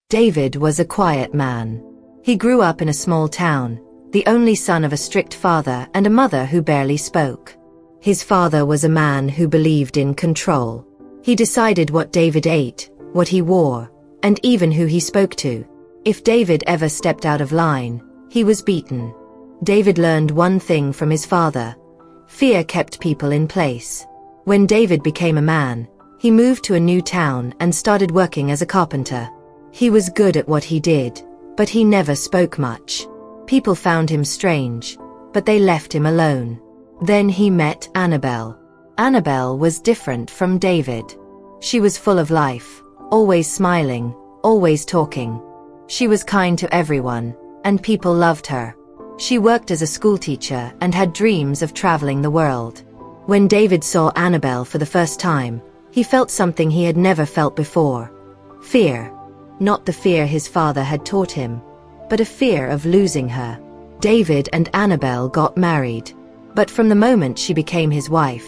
David was a quiet man. He grew up in a small town, the only son of a strict father and a mother who barely spoke. His father was a man who believed in control. He decided what David ate, what he wore, and even who he spoke to. If David ever stepped out of line, he was beaten. David learned one thing from his father: fear kept people in place. When David became a man, he moved to a new town and started working as a carpenter. He was good at what he did, but he never spoke much. People found him strange, but they left him alone. Then he met Annabelle. Annabelle was different from David. She was full of life, always smiling, always talking. She was kind to everyone, and people loved her. She worked as a schoolteacher and had dreams of traveling the world. When David saw Annabelle for the first time, he felt something he had never felt before. Fear. Not the fear his father had taught him, but a fear of losing her. David and Annabelle got married. But from the moment she became his wife,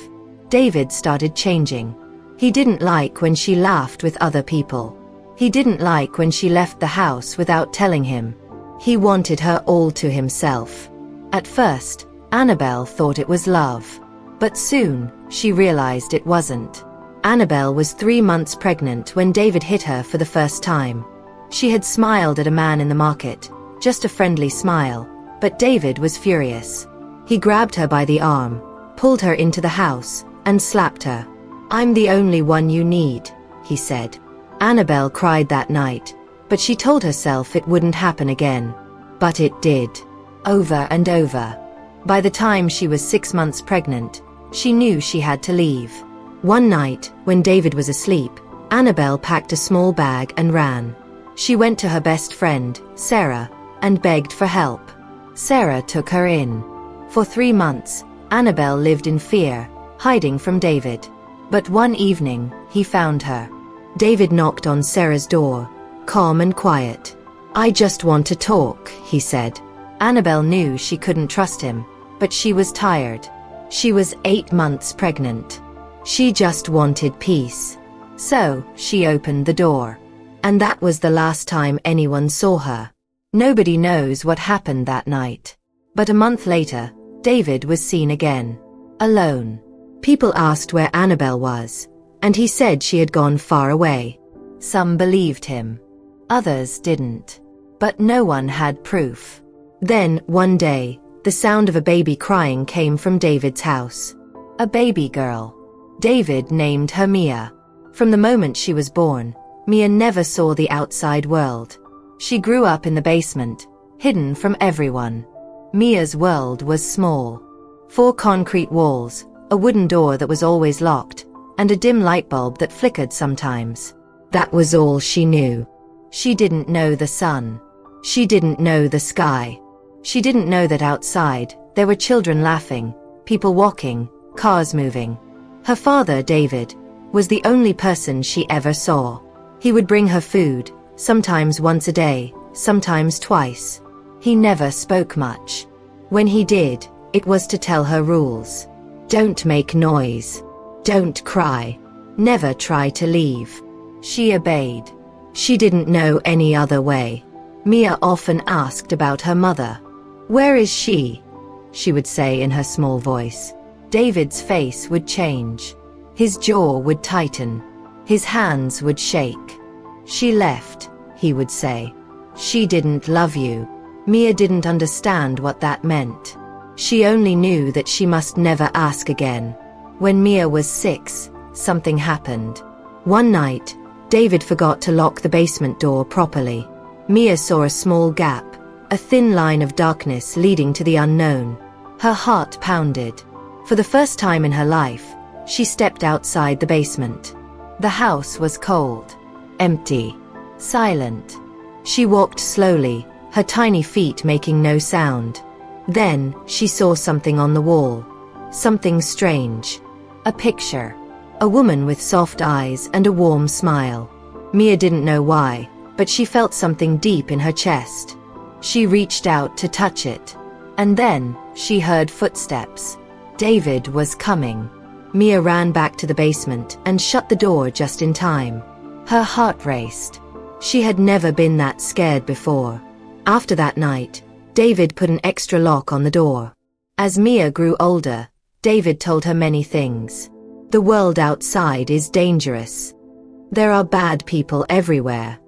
David started changing. He didn't like when she laughed with other people. He didn't like when she left the house without telling him. He wanted her all to himself. At first, Annabelle thought it was love. But soon, she realized it wasn't. Annabelle was 3 months pregnant when David hit her for the first time. She had smiled at a man in the market, just a friendly smile, but David was furious. He grabbed her by the arm, pulled her into the house, and slapped her. "I'm the only one you need," he said. Annabelle cried that night, but she told herself it wouldn't happen again. But it did. Over and over. By the time she was 6 months pregnant, she knew she had to leave. One night, when David was asleep, Annabelle packed a small bag and ran. She went to her best friend, Sarah, and begged for help. Sarah took her in. For 3 months, Annabelle lived in fear, hiding from David. But one evening, he found her. David knocked on Sarah's door, calm and quiet. "I just want to talk," he said. Annabelle knew she couldn't trust him, but she was tired. She was 8 months pregnant. She just wanted peace. So, she opened the door. And that was the last time anyone saw her. Nobody knows what happened that night. But a month later, David was seen again. Alone. People asked where Annabelle was, and he said she had gone far away. Some believed him. Others didn't. But no one had proof. Then, one day, the sound of a baby crying came from David's house. A baby girl. David named her Mia. From the moment she was born, Mia never saw the outside world. She grew up in the basement, hidden from everyone. Mia's world was small. 4 concrete walls, a wooden door that was always locked, and a dim light bulb that flickered sometimes. That was all she knew. She didn't know the sun. She didn't know the sky. She didn't know that outside, there were children laughing, people walking, cars moving. Her father, David, was the only person she ever saw. He would bring her food, sometimes once a day, sometimes twice. He never spoke much. When he did, it was to tell her rules. Don't make noise. Don't cry. Never try to leave. She obeyed. She didn't know any other way. Mia often asked about her mother. "Where is she?" she would say in her small voice. David's face would change. His jaw would tighten. His hands would shake. "She left," he would say. "She didn't love you." Mia didn't understand what that meant. She only knew that she must never ask again. When Mia was 6, something happened. One night, David forgot to lock the basement door properly. Mia saw a small gap, a thin line of darkness leading to the unknown. Her heart pounded. For the first time in her life, she stepped outside the basement. The house was cold, empty, silent. She walked slowly, her tiny feet making no sound. Then, she saw something on the wall. Something strange. A picture. A woman with soft eyes and a warm smile. Mia didn't know why, but she felt something deep in her chest. She reached out to touch it. And then, she heard footsteps. David was coming. Mia ran back to the basement and shut the door just in time. Her heart raced. She had never been that scared before. After that night, David put an extra lock on the door. As Mia grew older, David told her many things. The world outside is dangerous. There are bad people everywhere.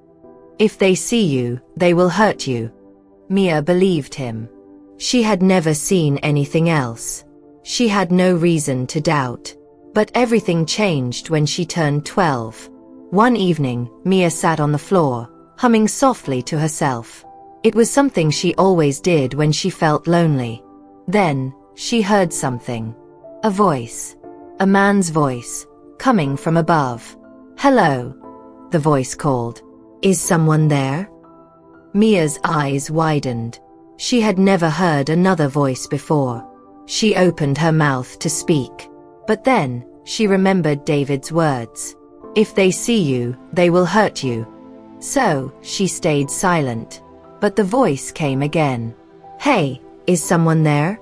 If they see you, they will hurt you. Mia believed him. She had never seen anything else. She had no reason to doubt. But everything changed when she turned 12. One evening, Mia sat on the floor, humming softly to herself. It was something she always did when she felt lonely. Then, she heard something. A voice. A man's voice, coming from above. "Hello," the voice called. "Is someone there?" Mia's eyes widened. She had never heard another voice before. She opened her mouth to speak. But then, she remembered David's words. "If they see you, they will hurt you." So, she stayed silent. But the voice came again. "Hey, is someone there?"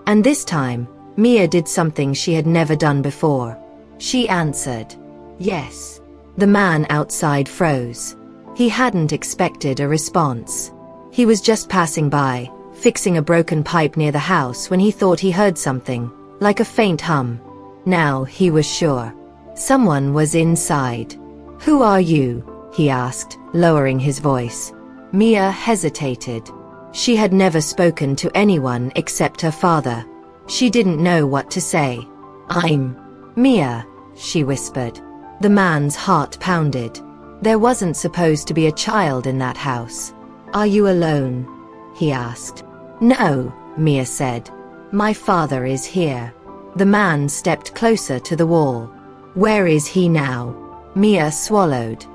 And this time, Mia did something she had never done before. She answered, "Yes." The man outside froze. He hadn't expected a response. He was just passing by, fixing a broken pipe near the house when he thought he heard something, like a faint hum. Now he was sure. Someone was inside. "Who are you?" he asked, lowering his voice. Mia hesitated. She had never spoken to anyone except her father. She didn't know what to say. "I'm Mia," she whispered. The man's heart pounded. There wasn't supposed to be a child in that house. "Are you alone?" he asked. "No," Mia said. "My father is here." The man stepped closer to the wall. "Where is he now?" Mia swallowed.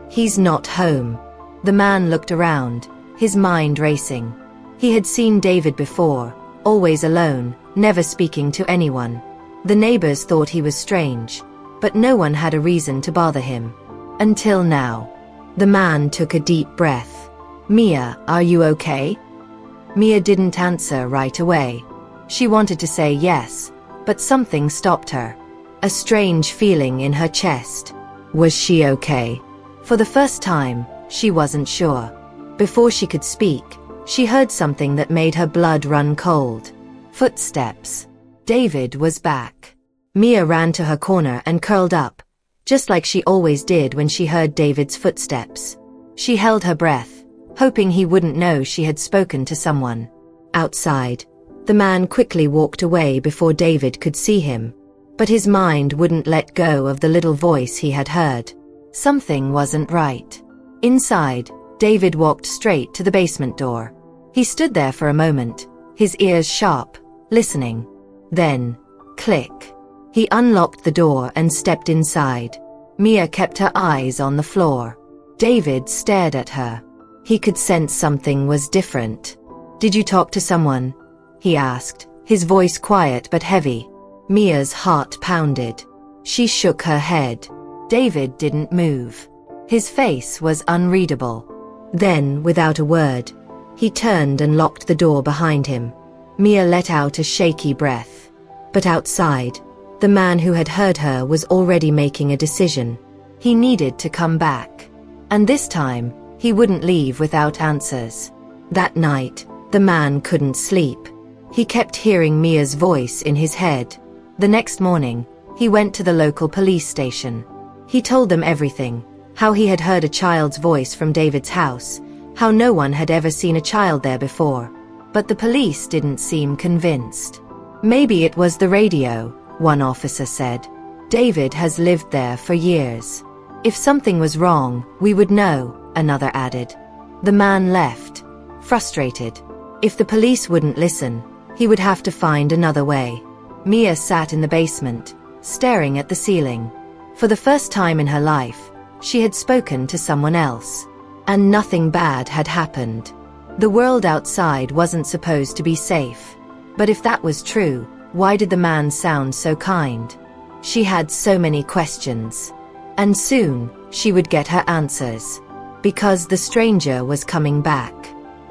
"He's not home." The man looked around, his mind racing. He had seen David before, always alone, never speaking to anyone. The neighbors thought he was strange, but no one had a reason to bother him. Until now. The man took a deep breath. "Mia, are you okay?" Mia didn't answer right away. She wanted to say yes, but something stopped her. A strange feeling in her chest. Was she okay? For the first time, she wasn't sure. Before she could speak, she heard something that made her blood run cold. Footsteps. David was back. Mia ran to her corner and curled up, just like she always did when she heard David's footsteps. She held her breath, hoping he wouldn't know she had spoken to someone. Outside, the man quickly walked away before David could see him. But his mind wouldn't let go of the little voice he had heard. Something wasn't right. Inside, David walked straight to the basement door. He stood there for a moment, his ears sharp, listening. Then, click. He unlocked the door and stepped inside. Mia kept her eyes on the floor. David stared at her. He could sense something was different. "Did you talk to someone?" he asked, his voice quiet but heavy. Mia's heart pounded. She shook her head. David didn't move. His face was unreadable. Then, without a word, he turned and locked the door behind him. Mia let out a shaky breath. But outside, the man who had heard her was already making a decision. He needed to come back. And this time, he wouldn't leave without answers. That night, the man couldn't sleep. He kept hearing Mia's voice in his head. The next morning, he went to the local police station. He told them everything, how he had heard a child's voice from David's house, how no one had ever seen a child there before. But the police didn't seem convinced. "Maybe it was the radio," one officer said. "David has lived there for years. If something was wrong, we would know," another added. The man left, frustrated. If the police wouldn't listen, he would have to find another way. Mia sat in the basement, staring at the ceiling. For the first time in her life, she had spoken to someone else. And nothing bad had happened. The world outside wasn't supposed to be safe. But if that was true, why did the man sound so kind? She had so many questions. And soon, she would get her answers. Because the stranger was coming back.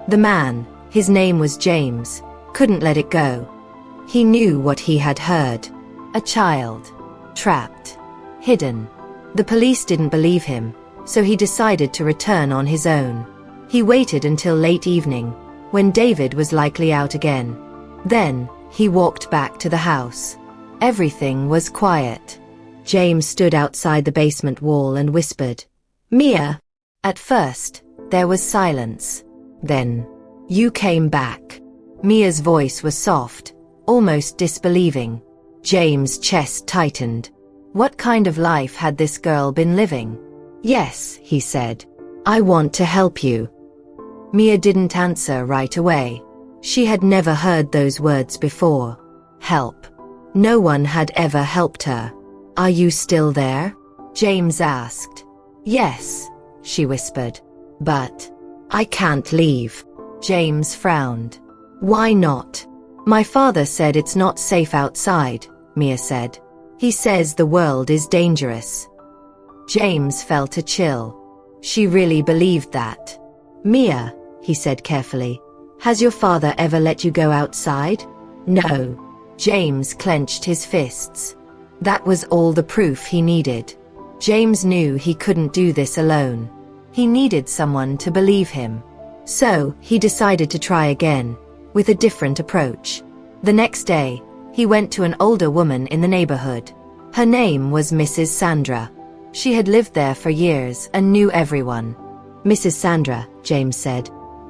The man, his name was James, couldn't let it go. He knew what he had heard. A child. Trapped. Hidden. The police didn't believe him, so he decided to return on his own. He waited until late evening, when David was likely out again. Then, he walked back to the house. Everything was quiet. James stood outside the basement wall and whispered, "Mia." At first, there was silence. Then, "You came back." Mia's voice was soft, almost disbelieving. James' chest tightened. What kind of life had this girl been living? "Yes," he said. "I want to help you." Mia didn't answer right away. She had never heard those words before. Help. No one had ever helped her. "Are you still there?" James asked. "Yes," she whispered. "But I can't leave." James frowned. "Why not?" "My father said it's not safe outside," Mia said. "He says the world is dangerous." James felt a chill. She really believed that. "Mia," he said carefully, "has your father ever let you go outside?" "No." James clenched his fists. That was all the proof he needed. James knew he couldn't do this alone. He needed someone to believe him. So, he decided to try again, with a different approach. The next day, he went to an older woman in the neighborhood. Her name was Mrs. Sandra. She had lived there for years and knew everyone. "Mrs. Sandra," James said,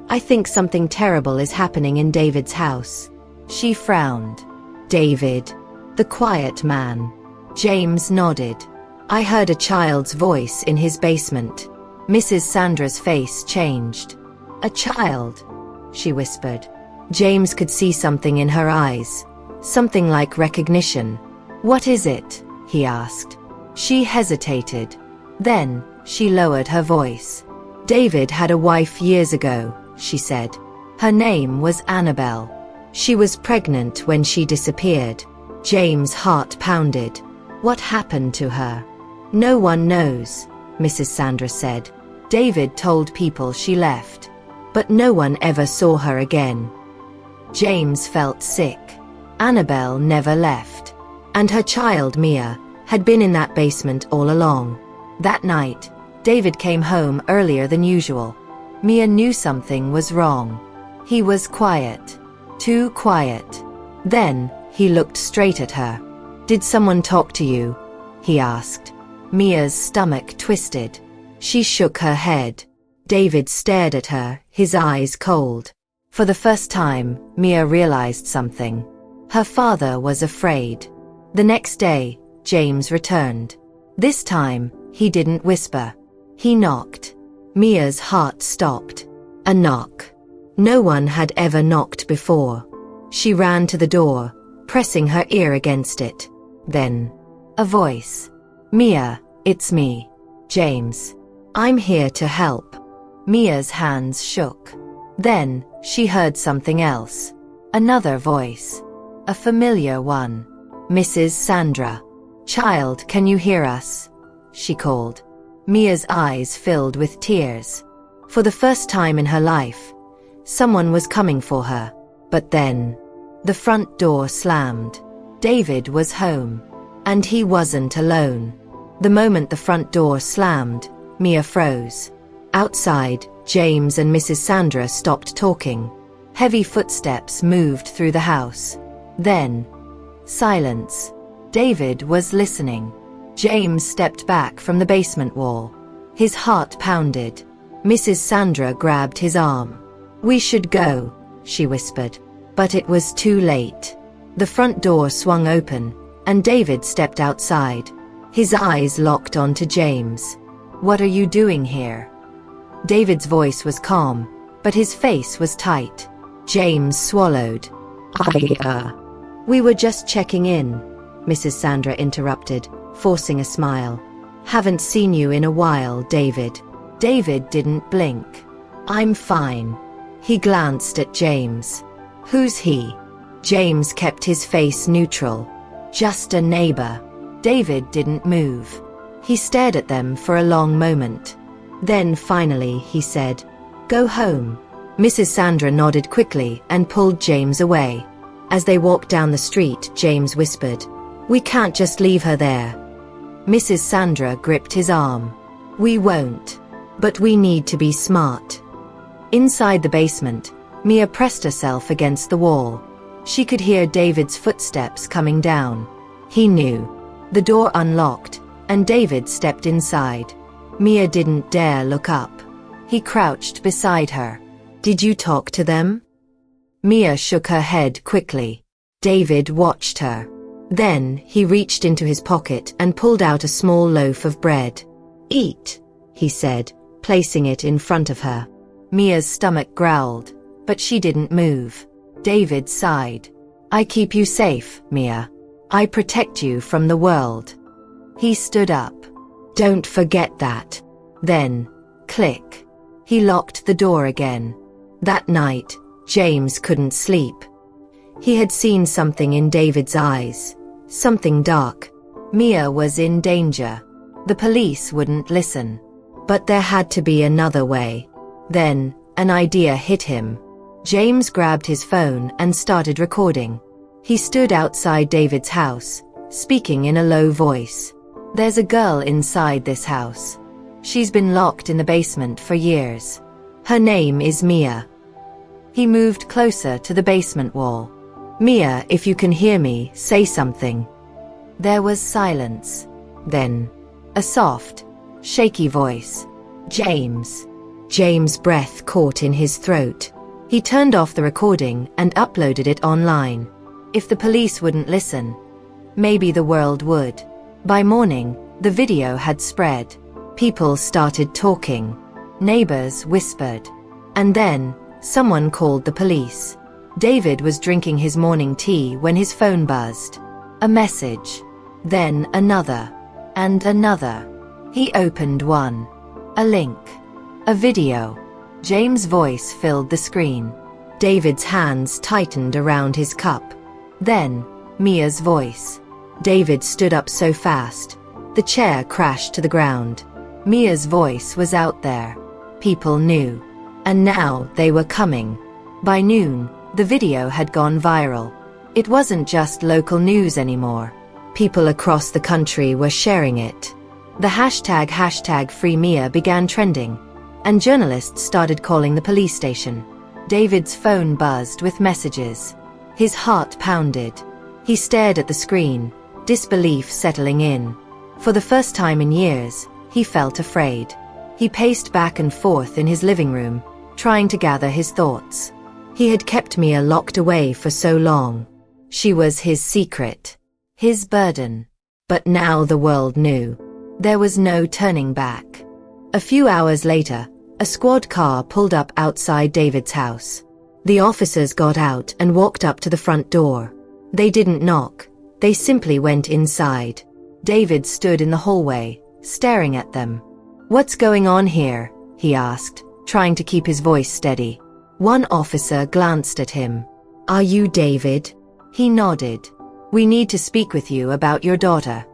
"I think something terrible is happening in David's house." She frowned. "David? The quiet man?" James nodded. "I heard a child's voice in his basement." Mrs. Sandra's face changed. "A child?" she whispered. James could see something in her eyes. Something like recognition. "What is it?" he asked. She hesitated. Then, she lowered her voice. "David had a wife years ago," she said. "Her name was Annabelle. She was pregnant when she disappeared." James' heart pounded. What happened to her? "No one knows," Mrs. Sandra said. "David told people she left. But no one ever saw her again." James felt sick. Annabelle never left. And her child Mia had been in that basement all along. That night, David came home earlier than usual. Mia knew something was wrong. He was quiet. Too quiet. Then, he looked straight at her. "Did someone talk to you?" he asked. Mia's stomach twisted. She shook her head. David stared at her, his eyes cold. For the first time, Mia realized something. Her father was afraid. The next day, James returned. This time, he didn't whisper. He knocked. Mia's heart stopped. A knock. No one had ever knocked before. She ran to the door, pressing her ear against it. Then, a voice. "Mia, it's me. James. I'm here to help." Mia's hands shook. Then, she heard something else. Another voice. A familiar one. "Mrs. Sandra. Child, can you hear us?" she called. Mia's eyes filled with tears. For the first time in her life, someone was coming for her. But then, the front door slammed. David was home. And he wasn't alone. The moment the front door slammed, Mia froze. Outside, James and Mrs. Sandra stopped talking. Heavy footsteps moved through the house. Then, silence. David was listening. James stepped back from the basement wall. His heart pounded. Mrs. Sandra grabbed his arm. "We should go," she whispered. But it was too late. The front door swung open, and David stepped outside. His eyes locked onto James. "What are you doing here?" David's voice was calm, but his face was tight. James swallowed. We were just checking in," Mrs. Sandra interrupted, forcing a smile. "Haven't seen you in a while, David." David didn't blink. "I'm fine." He glanced at James. "Who's he?" James kept his face neutral. "Just a neighbor." David didn't move. He stared at them for a long moment. Then finally he said, "Go home." Mrs. Sandra nodded quickly and pulled James away. As they walked down the street, James whispered, "We can't just leave her there." Mrs. Sandra gripped his arm. We won't. But we need to be smart. Inside the basement, Mia pressed herself against the wall. She could hear David's footsteps coming down. He knew. The door unlocked, and David stepped inside. Mia didn't dare look up. He crouched beside her. Did you talk to them? Mia shook her head quickly. David watched her. Then, he reached into his pocket and pulled out a small loaf of bread. Eat, he said, placing it in front of her. Mia's stomach growled, but she didn't move. David sighed. I keep you safe, Mia. I protect you from the world. He stood up. Don't forget that. Then, click. He locked the door again. That night, James couldn't sleep. He had seen something in David's eyes. Something dark. Mia was in danger. The police wouldn't listen. But there had to be another way. Then, an idea hit him. James grabbed his phone and started recording. He stood outside David's house, speaking in a low voice. There's a girl inside this house. She's been locked in the basement for years. Her name is Mia. He moved closer to the basement wall. Mia, if you can hear me, say something. There was silence. Then, a soft, shaky voice. James. James' breath caught in his throat. He turned off the recording and uploaded it online. If the police wouldn't listen, maybe the world would. By morning, the video had spread. People started talking. Neighbors whispered. And then, someone called the police. David was drinking his morning tea when his phone buzzed. A message. Then another. And another. He opened one. A link. A video. James' voice filled the screen. David's hands tightened around his cup. Then, Mia's voice. David stood up so fast. The chair crashed to the ground. Mia's voice was out there. People knew. And now they were coming. By noon, the video had gone viral. It wasn't just local news anymore. People across the country were sharing it. The hashtag #FreeMia began trending, and journalists started calling the police station. David's phone buzzed with messages. His heart pounded. He stared at the screen, disbelief settling in. For the first time in years, he felt afraid. He paced back and forth in his living room, trying to gather his thoughts. He had kept Mia locked away for so long. She was his secret, his burden. But now the world knew. There was no turning back. A few hours later, a squad car pulled up outside David's house. The officers got out and walked up to the front door. They didn't knock. They simply went inside. David stood in the hallway, staring at them. What's going on here? He asked, trying to keep his voice steady. One officer glanced at him. Are you David? He nodded. We need to speak with you about your daughter.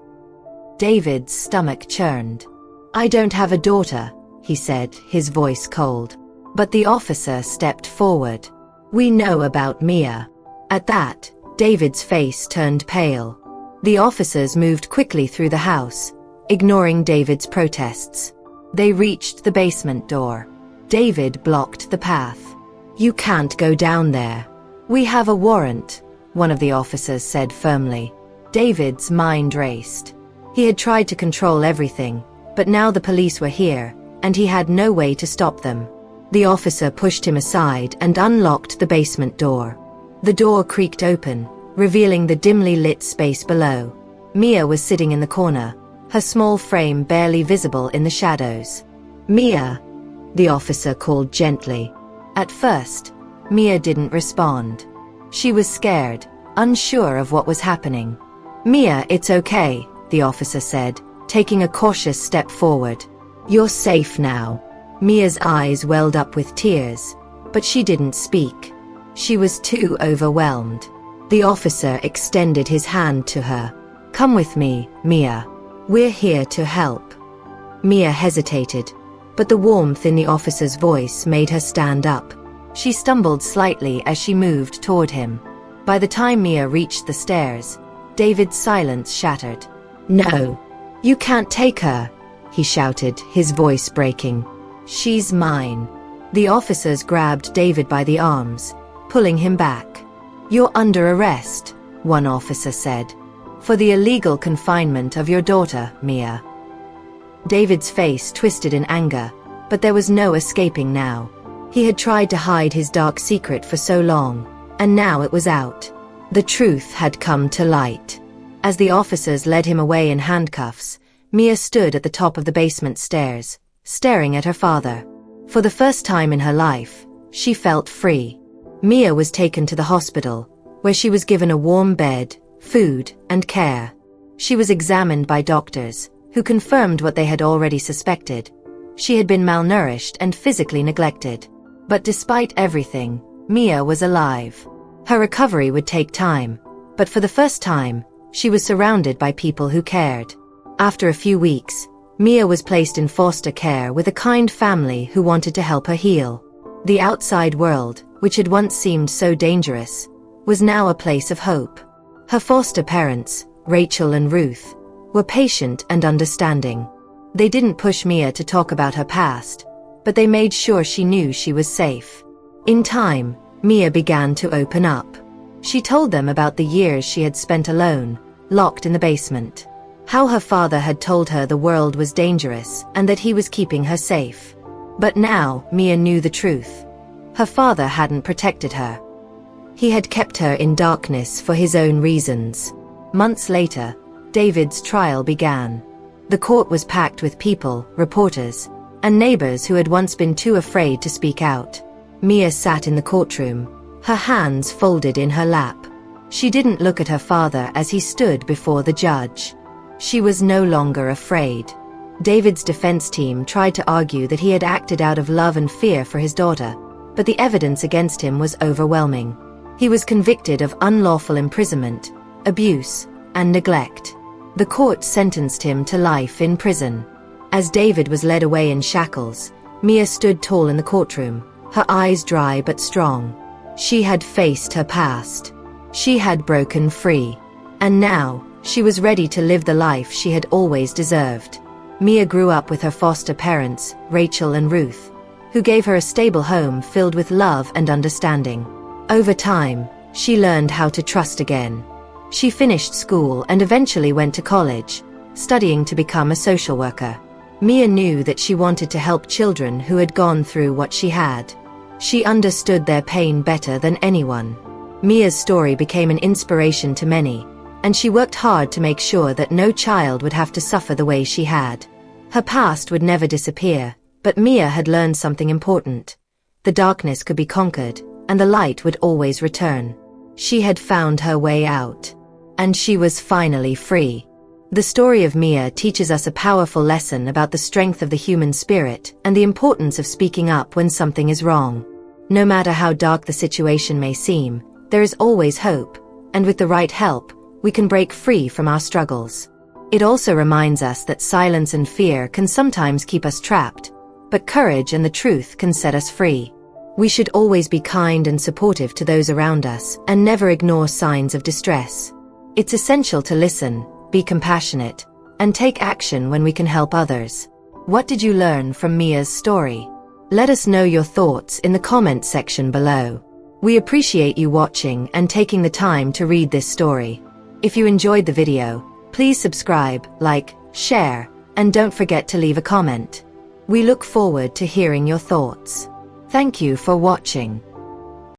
David's stomach churned. I don't have a daughter, he said, his voice cold. But the officer stepped forward. We know about Mia. At that, David's face turned pale. The officers moved quickly through the house, ignoring David's protests. They reached the basement door. David blocked the path. You can't go down there. We have a warrant, one of the officers said firmly. David's mind raced. He had tried to control everything, but now the police were here, and he had no way to stop them. The officer pushed him aside and unlocked the basement door. The door creaked open, revealing the dimly lit space below. Mia was sitting in the corner, her small frame barely visible in the shadows. Mia, the officer called gently. At first, Mia didn't respond. She was scared, unsure of what was happening. Mia, it's okay, the officer said, taking a cautious step forward. You're safe now. Mia's eyes welled up with tears, but she didn't speak. She was too overwhelmed. The officer extended his hand to her. Come with me, Mia. We're here to help. Mia hesitated, but the warmth in the officer's voice made her stand up. She stumbled slightly as she moved toward him. By the time Mia reached the stairs, David's silence shattered. No, you can't take her, he shouted, his voice breaking. "She's mine." The officers grabbed David by the arms, pulling him back. "You're under arrest," one officer said, "for the illegal confinement of your daughter, Mia." David's face twisted in anger, but there was no escaping now. He had tried to hide his dark secret for so long, and now it was out. The truth had come to light. As the officers led him away in handcuffs, Mia stood at the top of the basement stairs, staring at her father. For the first time in her life, she felt free. Mia was taken to the hospital, where she was given a warm bed, food, and care. She was examined by doctors, who confirmed what they had already suspected. She had been malnourished and physically neglected. But despite everything, Mia was alive. Her recovery would take time, but for the first time, she was surrounded by people who cared. After a few weeks, Mia was placed in foster care with a kind family who wanted to help her heal. The outside world, which had once seemed so dangerous, was now a place of hope. Her foster parents, Rachel and Ruth, were patient and understanding. They didn't push Mia to talk about her past, but they made sure she knew she was safe. In time, Mia began to open up. She told them about the years she had spent alone, locked in the basement. How her father had told her the world was dangerous and that he was keeping her safe. But now, Mia knew the truth. Her father hadn't protected her. He had kept her in darkness for his own reasons. Months later, David's trial began. The court was packed with people, reporters, and neighbors who had once been too afraid to speak out. Mia sat in the courtroom, her hands folded in her lap. She didn't look at her father as he stood before the judge. She was no longer afraid. David's defense team tried to argue that he had acted out of love and fear for his daughter, but the evidence against him was overwhelming. He was convicted of unlawful imprisonment, abuse, and neglect. The court sentenced him to life in prison. As David was led away in shackles, Mia stood tall in the courtroom, her eyes dry but strong. She had faced her past. She had broken free. And now, she was ready to live the life she had always deserved. Mia grew up with her foster parents, Rachel and Ruth, who gave her a stable home filled with love and understanding. Over time, she learned how to trust again. She finished school and eventually went to college, studying to become a social worker. Mia knew that she wanted to help children who had gone through what she had. She understood their pain better than anyone. Mia's story became an inspiration to many, and she worked hard to make sure that no child would have to suffer the way she had. Her past would never disappear, but Mia had learned something important. The darkness could be conquered, and the light would always return. She had found her way out. And she was finally free. The story of Mia teaches us a powerful lesson about the strength of the human spirit and the importance of speaking up when something is wrong. No matter how dark the situation may seem, there is always hope, and with the right help, we can break free from our struggles. It also reminds us that silence and fear can sometimes keep us trapped, but courage and the truth can set us free. We should always be kind and supportive to those around us and never ignore signs of distress. It's essential to listen, be compassionate, and take action when we can help others. What did you learn from Mia's story? Let us know your thoughts in the comment section below. We appreciate you watching and taking the time to read this story. If you enjoyed the video, please subscribe, like, share, and don't forget to leave a comment. We look forward to hearing your thoughts. Thank you for watching.